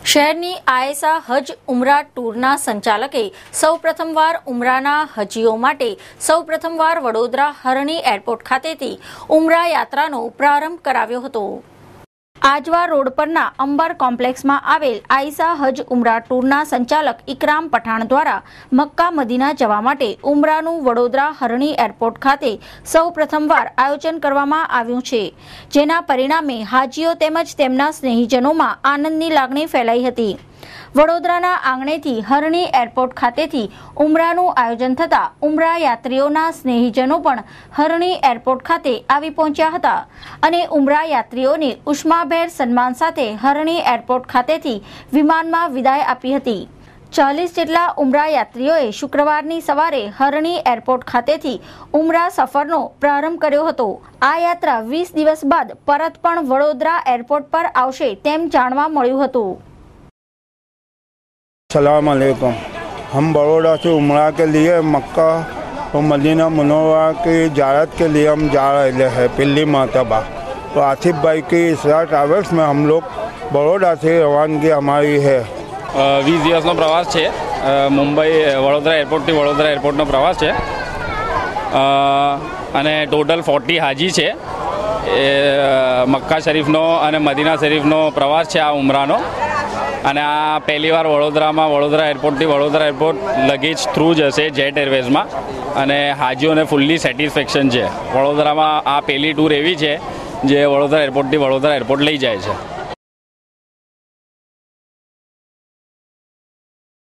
શહેરની આયેશા હજ ઉમરા ટૂરના સંચાલકે સૌપ્રથમવાર ઉમરાના હજીઓ માટે સૌપ્રથમવાર વડોદરા હરણી એરપોર્ટ ખાતેથી ઉમરા યાત્રાનો પ્રારંભ કરાવ્યો હતો। આજવા રોડ પરના અંબર કોમ્પ્લેક્સમાં આવેલ આયેશા હજ ઉમરા ટૂરના સંચાલક ઇકરામ પઠાણ દ્વારા મક્કા મદીના જવા માટે ઉમરાનું વડોદરા હરણી એરપોર્ટ ખાતે સૌ પ્રથમવાર આયોજન કરવામાં આવ્યું છે, જેના પરિણામે હાજીઓ તેમજ તેમના સ્નેહીજનોમાં આનંદની લાગણી ફેલાઈ હતી। વડોદરાના આંગણેથી હરણી એરપોર્ટ ખાતેથી ઉમરાનું આયોજન થતા ઉમરા યાત્રીઓના સ્નેહીજનો પણ હરણી એરપોર્ટ ખાતે આવી પહોંચ્યા હતા અને ઉમરા યાત્રીઓને ઉષ્માભેર સન્માન સાથે હરણી એરપોર્ટ ખાતેથી વિમાનમાં વિદાય આપી હતી। 40 જેટલા ઉમરા યાત્રીઓએ શુક્રવારની સવારે હરણી એરપોર્ટ ખાતેથી ઉમરા સફરનો પ્રારંભ કર્યો હતો। આ યાત્રા 20 દિવસ બાદ પરત પણ વડોદરા એરપોર્ટ પર આવશે તેમ જાણવા મળ્યું હતું। अस्सलाम वालेकुम। हम बड़ौदा से उमरा के लिए मक्का और मदीना मुनव्वरा की ज़ियारत के लिए हम जा रहे हैं पहली मरतबा। तो आसिफ भाई की इसरा ट्रैवल्स में हम लोग बड़ौदा से रवानगी हमारी है। 20 દિવસનો પ્રવાસ છે। મુંબઈ વડોદરા એરપોર્ટથી વડોદરા એરપોર્ટનો પ્રવાસ છે અને ટોટલ 40 હાજી છે। એ મક્કા શરીફનો અને મદીના શરીફનો પ્રવાસ છે આ ઉમરાનો, અને આ પહેલીવાર વડોદરા એરપોર્ટથી વડોદરા એરપોર્ટ લગેજ થ્રુ જશે જેટ એરવેઝમાં, અને હાજીઓને ફૂલ્લી સેટિસ્ફેક્શન છે। વડોદરામાં આ પહેલી ટૂર એવી છે જે વડોદરા એરપોર્ટથી વડોદરા એરપોર્ટ લઈ જાય છે।